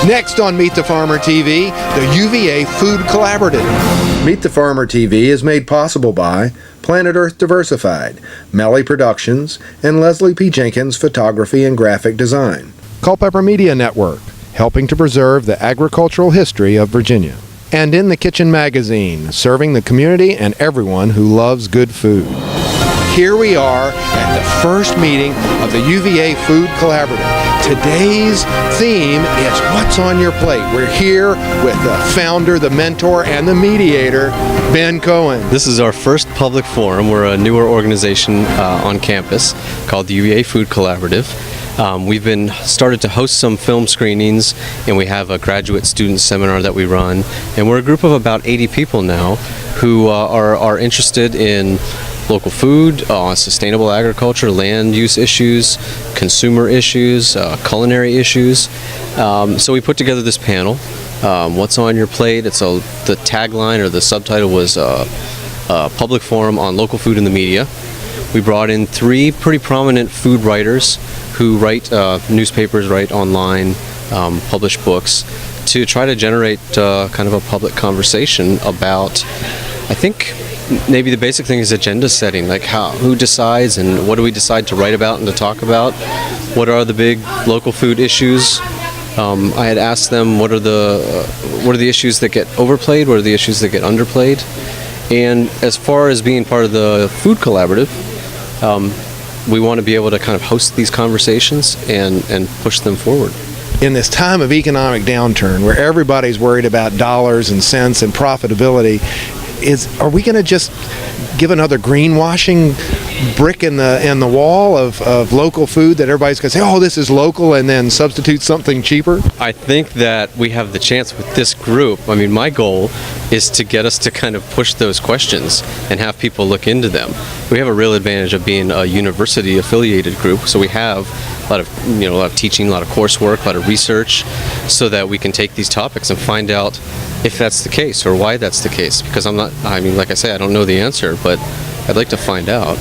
Next on Meet the Farmer TV, the UVA Food Collaborative. Meet the Farmer TV is made possible by Planet Earth Diversified, Melly Productions, and Leslie P. Jenkins Photography and Graphic Design. Culpeper Media Network, helping to preserve the agricultural history of Virginia. And In the Kitchen magazine, serving the community and everyone who loves good food. Here we are at the first meeting of the UVA Food Collaborative. Today's theme is What's on Your Plate? We're here with the founder, the mentor, and the mediator, Ben Cohen. This is our first public forum. We're a newer organization on campus called the UVA Food Collaborative. We've been started to host some film screenings, and we have a graduate student seminar that we run. And we're a group of about 80 people now who are interested in local food, sustainable agriculture, land use issues, consumer issues, culinary issues. So we put together this panel, What's on Your Plate? The tagline or the subtitle was Public Forum on Local Food in the Media. We brought in 3 pretty prominent food writers who write newspapers, write online, publish books, to try to generate kind of a public conversation about, I think, maybe the basic thing is agenda setting, like who decides and what do we decide to write about and to talk about? What are the big local food issues? I had asked them what are the issues that get overplayed, what are the issues that get underplayed? And as far as being part of the food collaborative, we want to be able to kind of host these conversations and push them forward. In this time of economic downturn where everybody's worried about dollars and cents and profitability, are we going to just give another greenwashing brick in the wall of local food that everybody's going to say, oh, this is local, and then substitute something cheaper? I think that we have the chance with this group. I mean, my goal is to get us to kind of push those questions and have people look into them. We have a real advantage of being a university affiliated group, so we have a lot of teaching, a lot of coursework, a lot of research, so that we can take these topics and find out if that's the case or why that's the case. Because like I say, I don't know the answer, but I'd like to find out.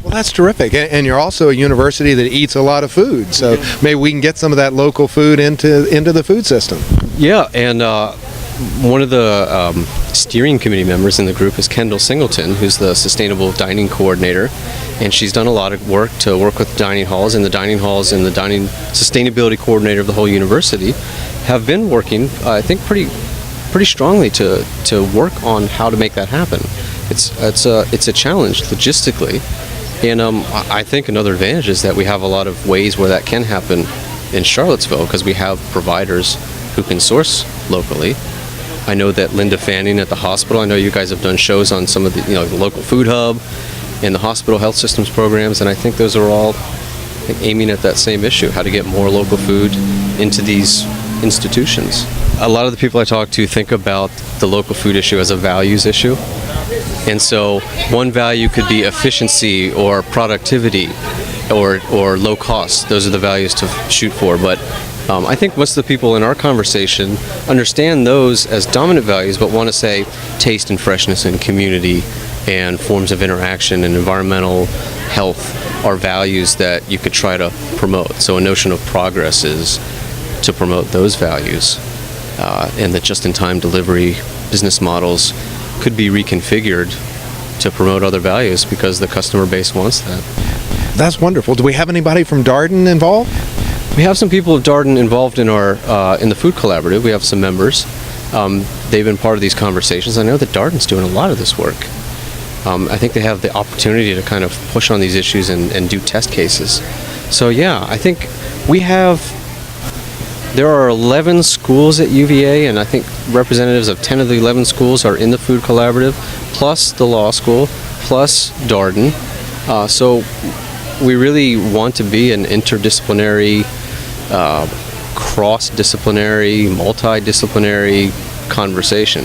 Well, that's terrific. And you're also a university that eats a lot of food, so maybe we can get some of that local food into the food system. Yeah, and one of the steering committee members in the group is Kendall Singleton, who's the Sustainable Dining Coordinator, and she's done a lot of work to work with dining halls, and the dining halls and the dining sustainability coordinator of the whole university have been working, I think, pretty strongly to work on how to make that happen. It's a challenge logistically, and I think another advantage is that we have a lot of ways where that can happen in Charlottesville because we have providers who can source locally. I know that Linda Fanning at the hospital, I know you guys have done shows on some of the local food hub and the hospital health systems programs, and I think those are all aiming at that same issue, how to get more local food into these institutions. A lot of the people I talk to think about the local food issue as a values issue. And so one value could be efficiency or productivity or low cost. Those are the values to shoot for. But I think most of the people in our conversation understand those as dominant values, but want to say taste and freshness and community and forms of interaction and environmental health are values that you could try to promote. So a notion of progress is to promote those values. And that just-in-time delivery business models could be reconfigured to promote other values because the customer base wants that. That's wonderful. Do we have anybody from Darden involved? We have some people of Darden involved in in the Food Collaborative. We have some members. They've been part of these conversations. I know that Darden's doing a lot of this work. I think they have the opportunity to kind of push on these issues and do test cases. So yeah, I think there are 11 schools at UVA, and I think representatives of 10 of the 11 schools are in the Food Collaborative, plus the law school, plus Darden. So we really want to be an interdisciplinary, cross-disciplinary, multidisciplinary conversation,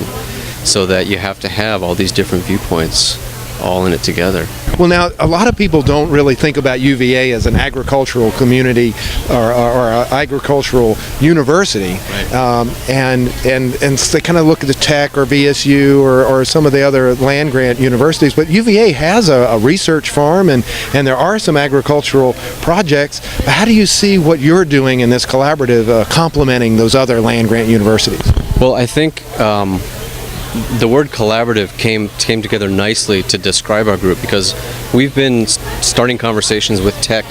so that you have to have all these different viewpoints all in it together. Well, now, a lot of people don't really think about UVA as an agricultural community or an agricultural university. Right. And they kind of look at the Tech or VSU or some of the other land-grant universities, but UVA has a research farm, and there are some agricultural projects. How do you see what you're doing in this collaborative complementing those other land-grant universities? Well, I think the word collaborative came together nicely to describe our group, because we've been starting conversations with Tech.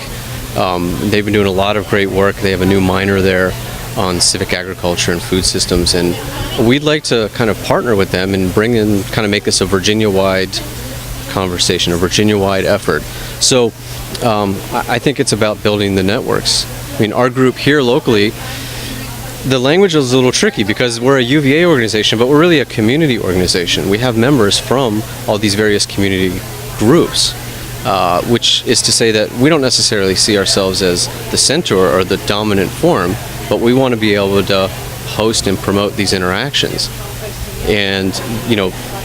They've been doing a lot of great work. They have a new minor there on civic agriculture and food systems, and we'd like to kind of partner with them and bring in, kind of make this a Virginia-wide conversation, a Virginia-wide effort. So I think it's about building the networks. I mean, our group here locally, the language is a little tricky because we're a UVA organization, but we're really a community organization. We have members from all these various community groups, which is to say that we don't necessarily see ourselves as the center or the dominant forum, but we want to be able to host and promote these interactions. And,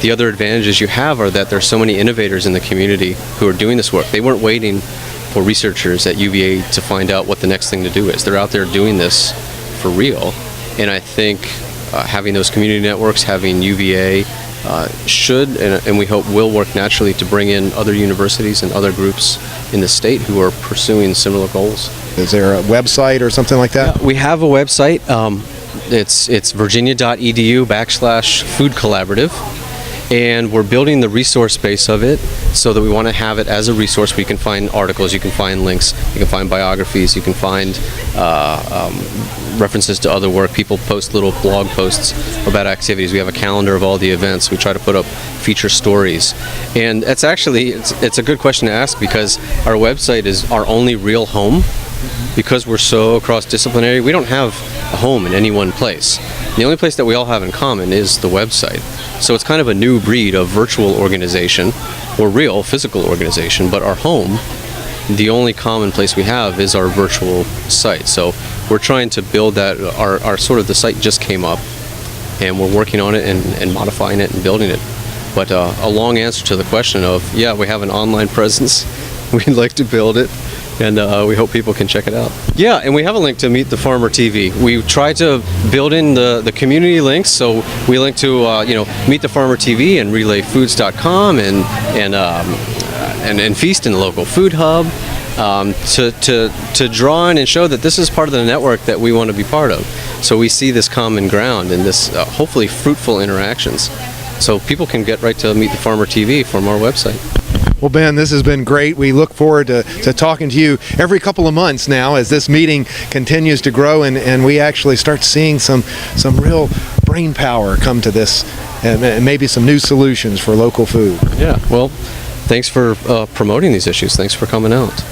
the other advantages you have are that there's so many innovators in the community who are doing this work. They weren't waiting for researchers at UVA to find out what the next thing to do is. They're out there doing this for real, and I think having those community networks, having UVA should and we hope will work naturally to bring in other universities and other groups in the state who are pursuing similar goals. Is there a website or something like that? We have a website. It's virginia.edu/food collaborative, and we're building the resource base of it so that we want to have it as a resource where you can find articles, you can find links, you can find biographies, you can find references to other work. People post little blog posts about activities. We have a calendar of all the events. We try to put up feature stories. And it's a good question to ask, because our website is our only real home. Because we're so cross-disciplinary, we don't have a home in any one place. The only place that we all have in common is the website. So it's kind of a new breed of virtual organization, or real physical organization, but our home, the only common place we have is our virtual site. So we're trying to build that. Our sort of the site just came up, and we're working on it and modifying it and building it. But a long answer to the question of, yeah, we have an online presence. We'd like to build it, and we hope people can check it out. Yeah, and we have a link to Meet the Farmer TV. We try to build in the community links, so we link to Meet the Farmer TV and RelayFoods.com and Feast in the local food hub, to draw in and show that this is part of the network that we want to be part of. So we see this common ground and this hopefully fruitful interactions. So people can get right to Meet the Farmer TV from our website. Well, Ben, this has been great. We look forward to talking to you every couple of months now as this meeting continues to grow and we actually start seeing some real brain power come to this, and maybe some new solutions for local food. Yeah, well, thanks for promoting these issues. Thanks for coming out.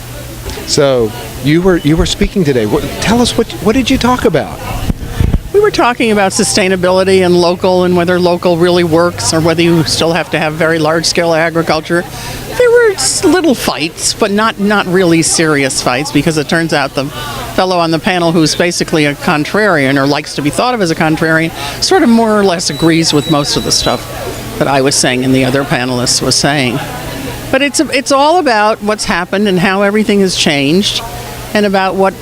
So you were speaking today. Tell us, what did you talk about? We were talking about sustainability and local, and whether local really works or whether you still have to have very large-scale agriculture. There were little fights, but not really serious fights, because it turns out the fellow on the panel, who's basically a contrarian or likes to be thought of as a contrarian, sort of more or less agrees with most of the stuff that I was saying and the other panelists was saying. But it's all about what's happened and how everything has changed, and about what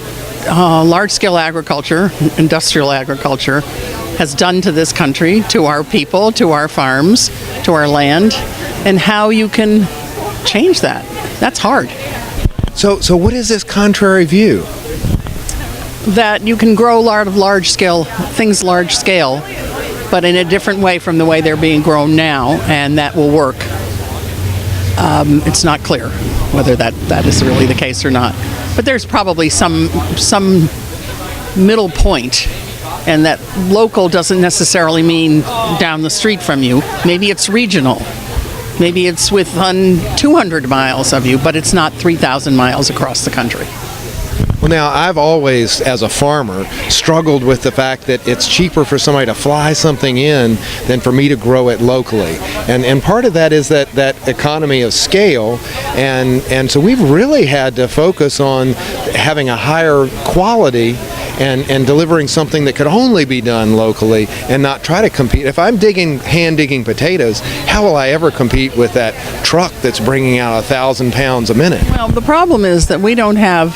large-scale agriculture, industrial agriculture, has done to this country, to our people, to our farms, to our land, and how you can change that. That's hard. So what is this contrary view? That you can grow large scale, but in a different way from the way they're being grown now, and that will work. It's not clear whether that is really the case or not. But there's probably some middle point, and that local doesn't necessarily mean down the street from you. Maybe it's regional. Maybe it's within 200 miles of you, but it's not 3,000 miles across the country. Well, now, I've always, as a farmer, struggled with the fact that it's cheaper for somebody to fly something in than for me to grow it locally. And part of that is that economy of scale. And so we've really had to focus on having a higher quality and delivering something that could only be done locally and not try to compete. If I'm hand digging potatoes, how will I ever compete with that truck that's bringing out 1,000 pounds a minute? Well, the problem is that we don't have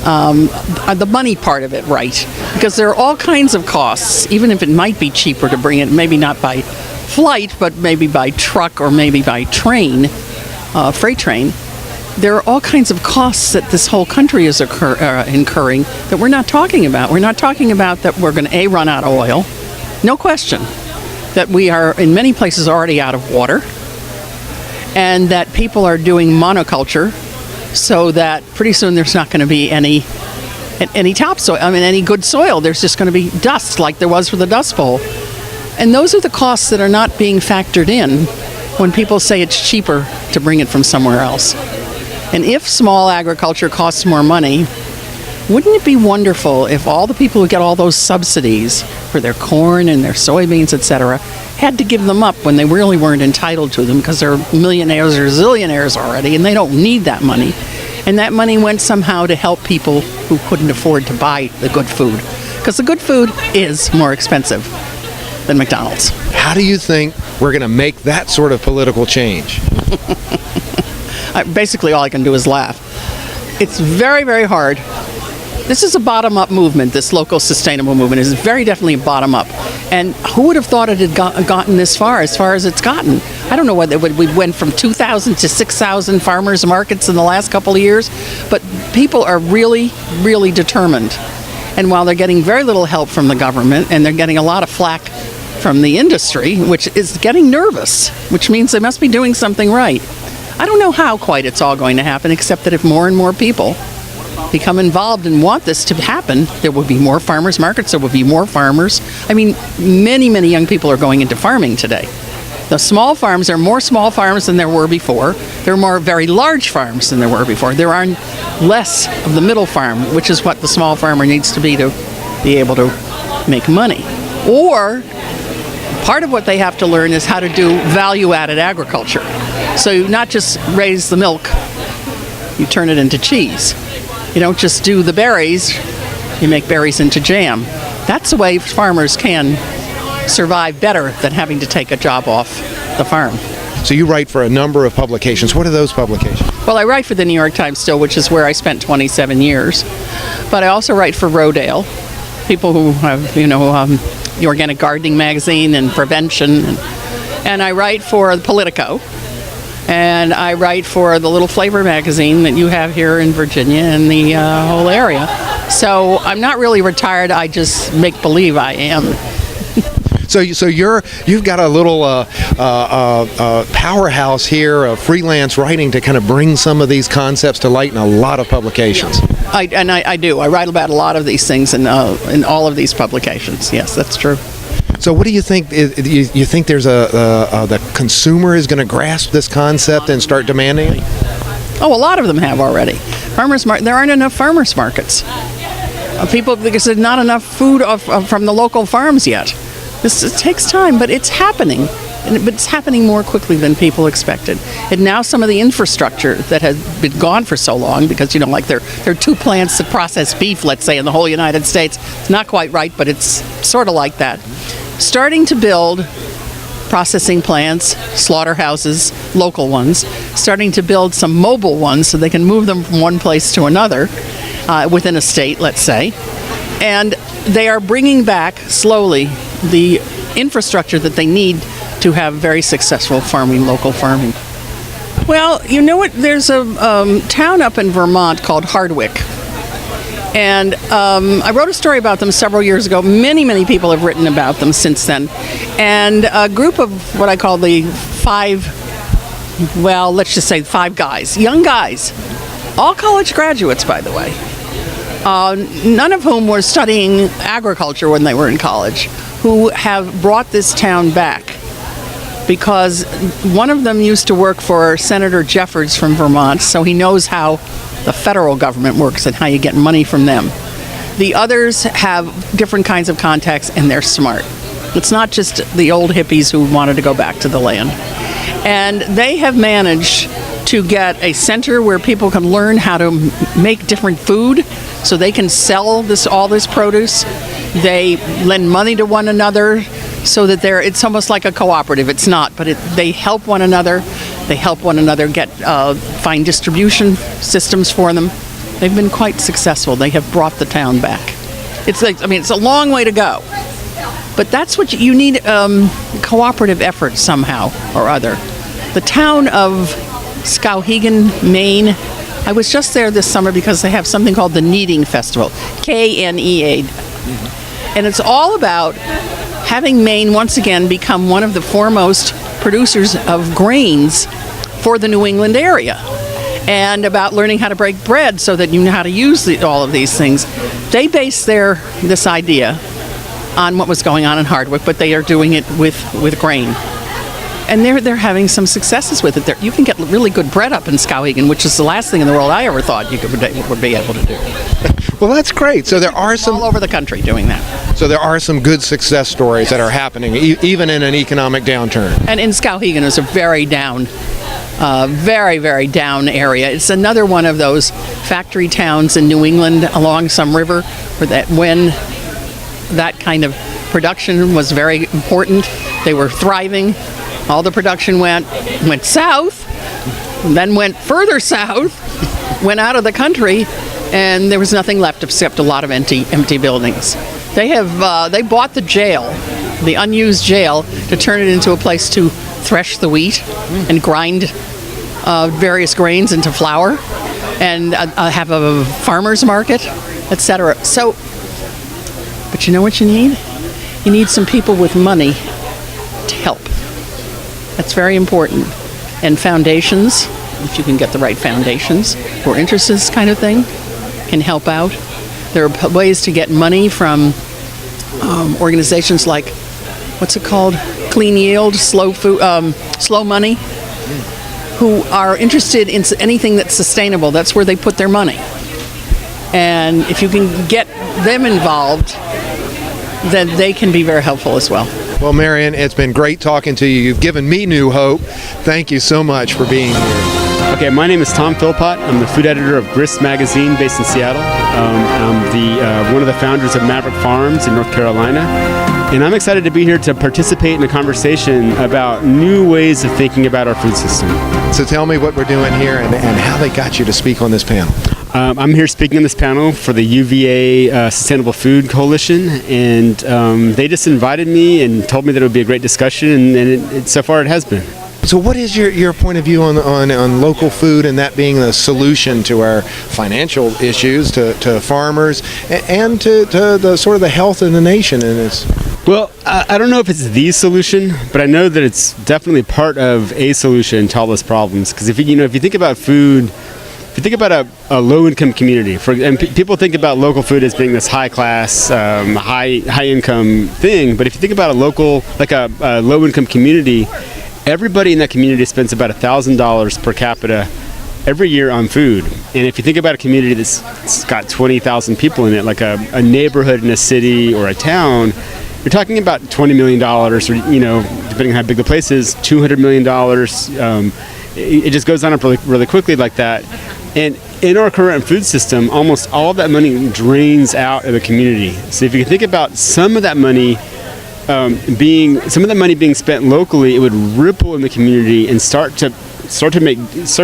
the money part of it right, because there are all kinds of costs, even if it might be cheaper to bring it, maybe not by flight, but maybe by truck or maybe by train, freight train. There are all kinds of costs that this whole country is incurring that we're not talking about. We're not talking about that we're going to run out of oil, no question, that we are in many places already out of water, and that people are doing monoculture, so that pretty soon there's not going to be any topsoil, any good soil. There's just going to be dust like there was for the Dust Bowl. And those are the costs that are not being factored in when people say it's cheaper to bring it from somewhere else. And if small agriculture costs more money, wouldn't it be wonderful if all the people who get all those subsidies for their corn and their soybeans, etc., had to give them up when they really weren't entitled to them because they're millionaires or zillionaires already and they don't need that money. And that money went somehow to help people who couldn't afford to buy the good food. Because the good food is more expensive than McDonald's. How do you think we're going to make that sort of political change? Basically, all I can do is laugh. It's very, very hard. This is a bottom-up movement. This local sustainable movement is very definitely bottom-up. And who would have thought it had gotten this far as it's gotten? I don't know whether we went from 2,000 to 6,000 farmers markets in the last couple of years, but people are really, really determined. And while they're getting very little help from the government, and they're getting a lot of flack from the industry, which is getting nervous, which means they must be doing something right. I don't know how quite it's all going to happen, except that if more and more people become involved and want this to happen, there will be more farmers markets, there will be more farmers. Many, many young people are going into farming today. The small farms, there are more small farms than there were before. There are more very large farms than there were before. There are less of the middle farm, which is what the small farmer needs to be able to make money. Or part of what they have to learn is how to do value-added agriculture. So you not just raise the milk, you turn it into cheese. You don't just do the berries, you make berries into jam. That's the way farmers can survive better than having to take a job off the farm. So you write for a number of publications. What are those publications? Well, I write for the New York Times still, which is where I spent 27 years. But I also write for Rodale, people who have, the Organic Gardening Magazine and Prevention. And I write for Politico. And I write for the little flavor magazine that you have here in Virginia and the whole area. So I'm not really retired. I just make believe I am. So you've got a little powerhouse here of freelance writing to kind of bring some of these concepts to light in a lot of publications. I do. I write about a lot of these things in all of these publications. Yes, that's true. So what do you think? You think there's the consumer is going to grasp this concept and start demanding it? Oh, a lot of them have already. There aren't enough farmers markets. Because there's not enough food from the local farms yet. It takes time, but it's happening. But it's happening more quickly than people expected. And now some of the infrastructure that has been gone for so long, because, there are 2 plants that process beef, let's say, in the whole United States. It's not quite right, but it's sort of like that. Starting to build processing plants, slaughterhouses, local ones, starting to build some mobile ones so they can move them from one place to another within a state, let's say. And they are bringing back slowly the infrastructure that they need to have very successful local farming. Well, you know what? There's a town up in Vermont called Hardwick. And I wrote a story about them several years ago. Many, many people have written about them since then. And a group of what I call the 5, let's just say 5 guys, young guys, all college graduates, by the way, none of whom were studying agriculture when they were in college, who have brought this town back. Because one of them used to work for Senator Jeffords from Vermont, so he knows how the federal government works and how you get money from them. The others have different kinds of contacts, and they're smart. It's not just the old hippies who wanted to go back to the land. And they have managed to get a center where people can learn how to make different food so they can sell all this produce. They lend money to one another so that it's almost like a cooperative. It's not, but they help one another. They help one another find distribution systems for them. They've been quite successful. They have brought the town back. It's a long way to go. But that's what you need, cooperative effort somehow or other. The town of Skowhegan, Maine, I was just there this summer because they have something called the Kneading Festival, Knea. And it's all about having Maine once again become one of the foremost producers of grains for the New England area, and about learning how to break bread so that you know how to use all of these things. They base this idea on what was going on in Hardwick, but they are doing it with grain. And they're having some successes with it. You can get really good bread up in Skowhegan, which is the last thing in the world I ever thought you would be able to do. Well, that's great. So there are some all over the country doing that. So there are some good success stories that are happening, even in an economic downturn. And in Skowhegan is a very down, very, very down area. It's another one of those factory towns in New England along some river when that kind of production was very important. They were thriving. All the production went south, then went further south, went out of the country, and there was nothing left except a lot of empty buildings. They bought the jail, the unused jail, to turn it into a place to thresh the wheat and grind various grains into flour, and have a farmer's market, etc. So, but you know what you need? You need some people with money to help. That's very important. And foundations, if you can get the right foundations who are interested in this kind of thing, can help out. There are ways to get money from organizations like, what's it called? Clean Yield, Slow Money, who are interested in anything that's sustainable. That's where they put their money. And if you can get them involved, then they can be very helpful as well. Well, Marian, it's been great talking to you. You've given me new hope. Thank you so much for being here. Okay, my name is Tom Philpott. I'm the food editor of Grist Magazine based in Seattle. I'm one of the founders of Maverick Farms in North Carolina. And I'm excited to be here to participate in a conversation about new ways of thinking about our food system. So tell me what we're doing here and how they got you to speak on this panel. I'm here speaking on this panel for the UVA Sustainable Food Coalition, and they just invited me and told me that it would be a great discussion, and so far it has been. So what is your point of view on local food and that being the solution to our financial issues, to farmers, and to the sort of the health of the nation? Well, I don't know if it's the solution, but I know that it's definitely part of a solution to all those problems. Because if you think about food, if you think about a low-income community, and people think about local food as being this high-class, high-income thing, but if you think about a low-income community, everybody in that community spends about $1,000 per capita every year on food. And if you think about a community that's got 20,000 people in it, like a neighborhood in a city or a town, you're talking about $20 million, or depending on how big the place is, $200 million. It just goes on up really quickly like that. And in our current food system, almost all of that money drains out of the community. So if you think about some of that money being spent locally, it would ripple in the community and start to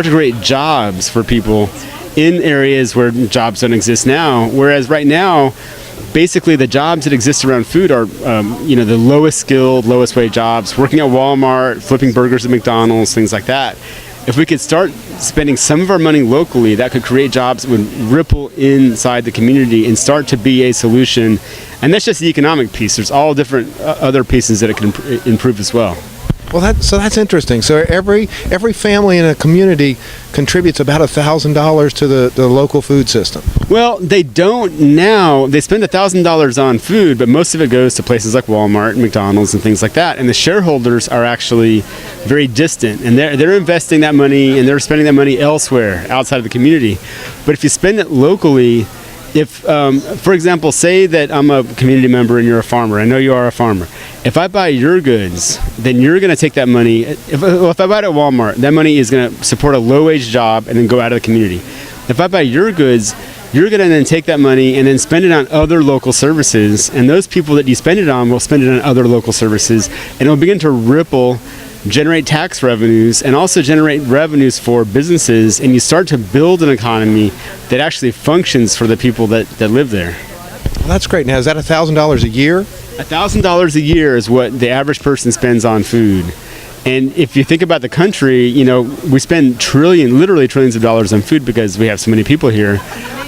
create jobs for people in areas where jobs don't exist now. Whereas right now, basically the jobs that exist around food are the lowest skilled, lowest wage jobs, working at Walmart, flipping burgers at McDonald's, things like that. If we could start spending some of our money locally, that could create jobs that would ripple inside the community and start to be a solution. And that's just the economic piece. There's all different other pieces that it can improve as well. Well, that's interesting. So every family in a community contributes about $1,000 to the local food system. Well, they don't now. They spend $1,000 on food, but most of it goes to places like Walmart and McDonald's and things like that. And the shareholders are actually very distant, and they're investing that money and they're spending that money elsewhere outside of the community. But if you spend it locally, if, for example, say that I'm a community member and you're a farmer. I know you are a farmer. If I buy your goods, then you're going to take that money. If I buy it at Walmart, that money is going to support a low-wage job and then go out of the community. If I buy your goods, you're going to then take that money and then spend it on other local services, and those people that you spend it on will spend it on other local services, and it'll begin to ripple, generate tax revenues, and also generate revenues for businesses, and you start to build an economy that actually functions for the people that live there. Well, that's great. Now, is that $1,000 a year? $1,000 a year is what the average person spends on food. And if you think about the country, we spend literally trillions of dollars on food because we have so many people here.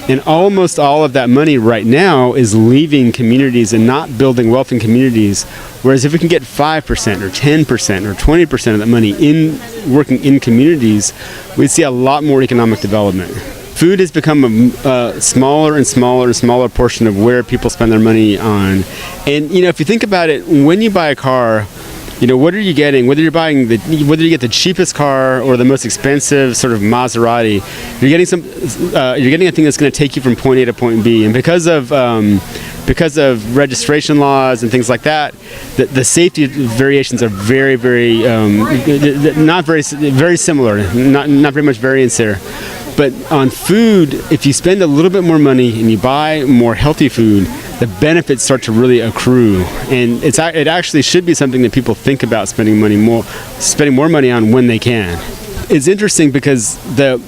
And almost all of that money right now is leaving communities and not building wealth in communities. Whereas if we can get 5% or 10% or 20% of that money in working in communities, we'd see a lot more economic development. Food has become a smaller and smaller and smaller portion of where people spend their money on. And, if you think about it, when you buy a car, what are you getting? Whether you get the cheapest car or the most expensive sort of Maserati, you're getting a thing that's going to take you from point A to point B. And because of registration laws and things like that, the safety variations are very, very very similar. Not very much variance there. But on food, if you spend a little bit more money and you buy more healthy food, the benefits start to really accrue. And it actually should be something that people think about spending more money on when they can. It's interesting because the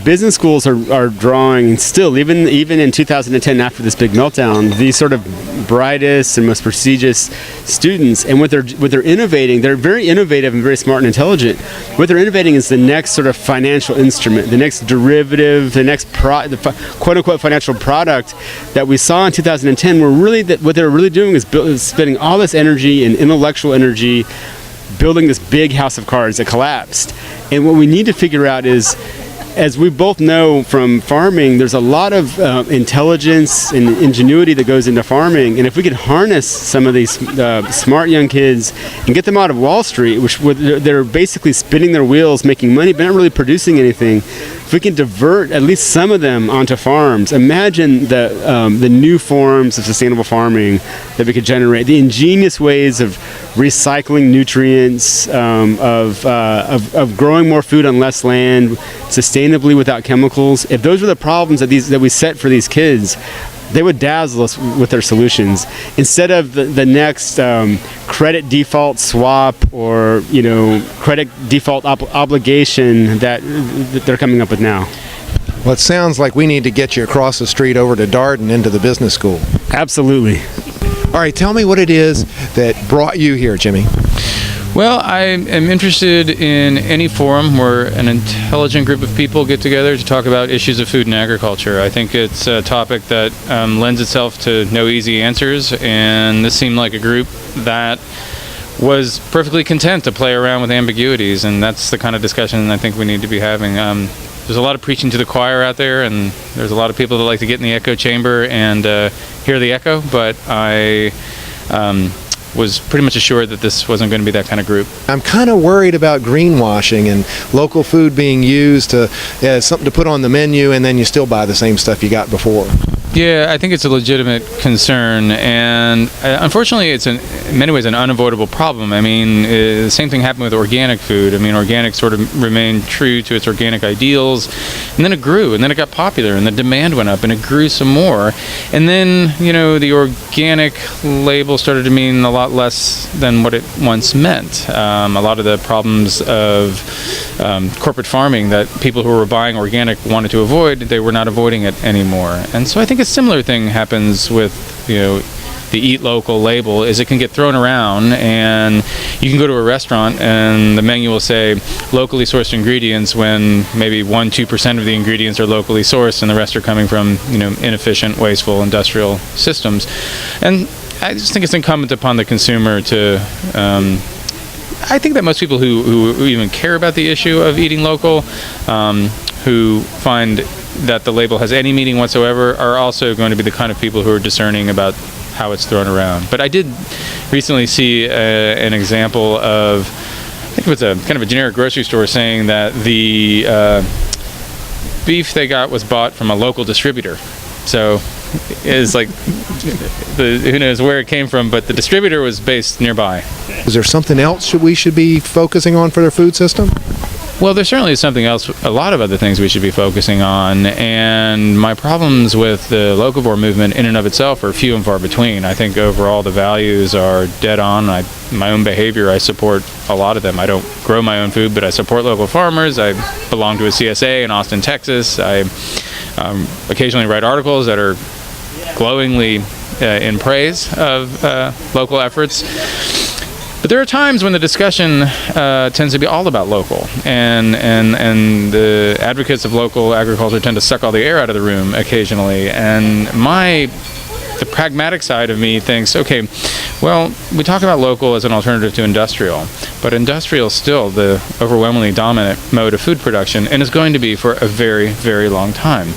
business schools are drawing still, even in 2010 after this big meltdown, these sort of brightest and most prestigious students. And what they're innovating, they're very innovative and very smart and intelligent. What they're innovating is the next sort of financial instrument, the next derivative, the next quote unquote financial product that we saw in 2010. What they're really doing is spending all this energy and intellectual energy building this big house of cards that collapsed. And what we need to figure out is, as we both know from farming, there's a lot of intelligence and ingenuity that goes into farming. And if we could harness some of these smart young kids and get them out of Wall Street, they're basically spinning their wheels, making money, but not really producing anything. If we can divert at least some of them onto farms, imagine the new forms of sustainable farming that we could generate, the ingenious ways of recycling nutrients, of growing more food on less land, sustainably without chemicals. If those were the problems that we set for these kids, they would dazzle us with their solutions instead of the next credit default swap or credit default obligation that they're coming up with now. Well, it sounds like we need to get you across the street over to Darden into the business school. Absolutely. All right, tell me what it is that brought you here, Jimmy. Well, I am interested in any forum where an intelligent group of people get together to talk about issues of food and agriculture. I think it's a topic that lends itself to no easy answers, and this seemed like a group that was perfectly content to play around with ambiguities, and that's the kind of discussion I think we need to be having. There's a lot of preaching to the choir out there, and there's a lot of people that like to get in the echo chamber and hear the echo, but I was pretty much assured that this wasn't going to be that kind of group. I'm kind of worried about greenwashing and local food being used as something to put on the menu, and then you still buy the same stuff you got before. Yeah, I think it's a legitimate concern, and unfortunately it's in many ways an unavoidable problem. I mean, the same thing happened with organic food. I mean, organic sort of remained true to its organic ideals, and then it grew, and then it got popular, and the demand went up, and it grew some more. And then, the organic label started to mean a lot less than what it once meant. A lot of the problems of corporate farming that people who were buying organic wanted to avoid, they were not avoiding it anymore. And so I think a similar thing happens with, the Eat Local label, is it can get thrown around, and you can go to a restaurant and the menu will say locally sourced ingredients when maybe 1-2% of the ingredients are locally sourced and the rest are coming from, inefficient, wasteful industrial systems. And I just think it's incumbent upon the consumer to I think that most people who even care about the issue of eating local, who find that the label has any meaning whatsoever, are also going to be the kind of people who are discerning about how it's thrown around. But I did recently see an example of, I think it was a kind of a generic grocery store saying that the beef they got was bought from a local distributor. So is like, who knows where it came from, but the distributor was based nearby. Is there something else we should be focusing on for their food system? Well, there certainly is something else, a lot of other things we should be focusing on, and my problems with the locavore movement in and of itself are few and far between. I think overall the values are dead on. My own behavior, I support a lot of them. I don't grow my own food, but I support local farmers. I belong to a CSA in Austin, Texas. I occasionally write articles that are glowingly in praise of local efforts. But there are times when the discussion tends to be all about local, and the advocates of local agriculture tend to suck all the air out of the room occasionally. And the pragmatic side of me thinks, okay, well, we talk about local as an alternative to industrial, but industrial is still the overwhelmingly dominant mode of food production, and is going to be for a very, very long time.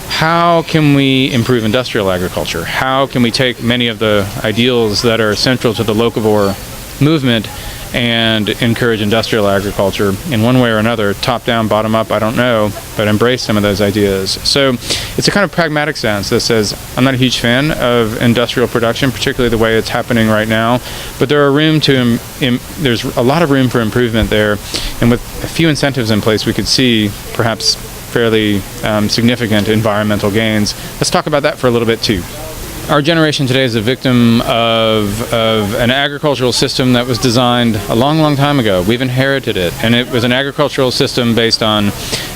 How can we improve industrial agriculture? How can we take many of the ideals that are central to the locavore movement and encourage industrial agriculture in one way or another, top down, bottom up, I don't know, but embrace some of those ideas. So it's a kind of pragmatic sense that says, I'm not a huge fan of industrial production, particularly the way it's happening right now, but there's a lot of room for improvement there, and with a few incentives in place, we could see perhaps fairly significant environmental gains. Let's talk about that for a little bit too. Our generation today is a victim of an agricultural system that was designed a long, long time ago. We've inherited it, and it was an agricultural system based on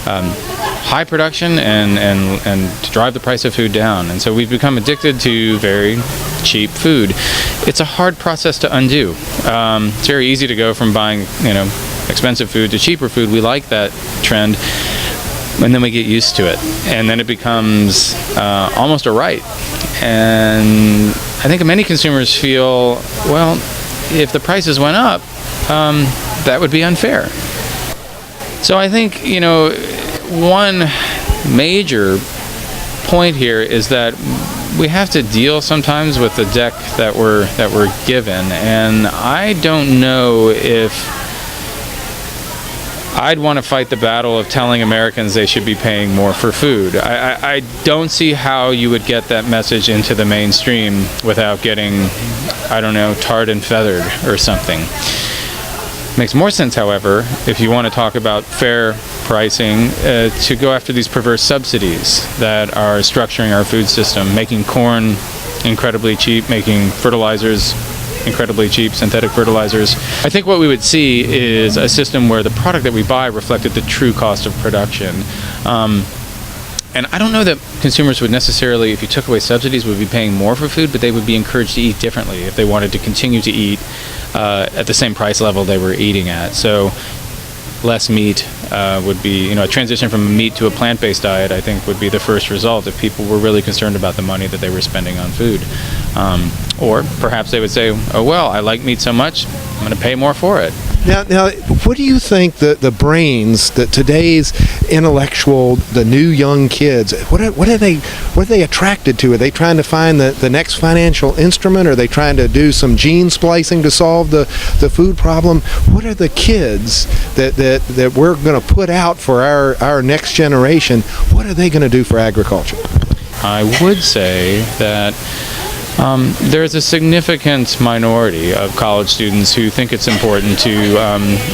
high production and to drive the price of food down. And so we've become addicted to very cheap food. It's a hard process to undo. It's very easy to go from buying, expensive food to cheaper food. We like that trend. And then we get used to it, and then it becomes almost a right. And I think many consumers feel, well, if the prices went up, that would be unfair. So I think, one major point here is that we have to deal sometimes with the deck that we're given, and I don't know if I'd want to fight the battle of telling Americans they should be paying more for food. I don't see how you would get that message into the mainstream without getting, tarred and feathered or something. Makes more sense, however, if you want to talk about fair pricing, to go after these perverse subsidies that are structuring our food system, making corn incredibly cheap, making fertilizers incredibly cheap, synthetic fertilizers. I think what we would see is a system where the product that we buy reflected the true cost of production. And I don't know that consumers would necessarily, if you took away subsidies, would be paying more for food, but they would be encouraged to eat differently if they wanted to continue to eat at the same price level they were eating at. So less meat would be, a transition from a meat to a plant-based diet, I think, would be the first result if people were really concerned about the money that they were spending on food. Or perhaps they would say, oh, well, I like meat so much, I'm going to pay more for it. Now, what do you think the brains, that today's intellectual, the new young kids, what are they attracted to? Are they trying to find the next financial instrument? Are they trying to do some gene splicing to solve the food problem? What are the kids that we're going to put out for our next generation? What are they going to do for agriculture? I would say that there's a significant minority of college students who think it's important to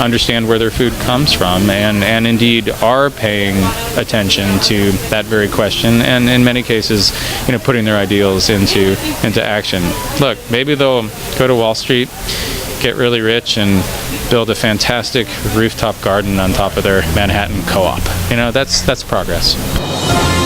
understand where their food comes from, and indeed are paying attention to that very question, and in many cases, putting their ideals into action. Look, maybe they'll go to Wall Street, get really rich, and build a fantastic rooftop garden on top of their Manhattan co-op. That's progress.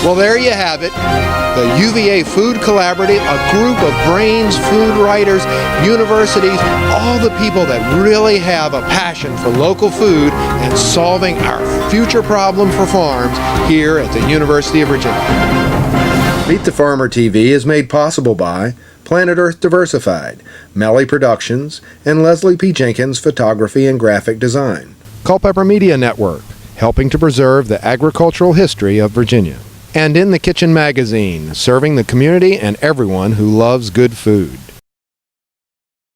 Well, there you have it. The UVA Food Collaborative, a group of brains, food writers, universities, all the people that really have a passion for local food and solving our future problem for farms here at the University of Virginia. Meet the Farmer TV is made possible by Planet Earth Diversified, Melly Productions, and Leslie P. Jenkins Photography and Graphic Design. Culpeper Media Network, helping to preserve the agricultural history of Virginia. And In the Kitchen magazine, serving the community and everyone who loves good food.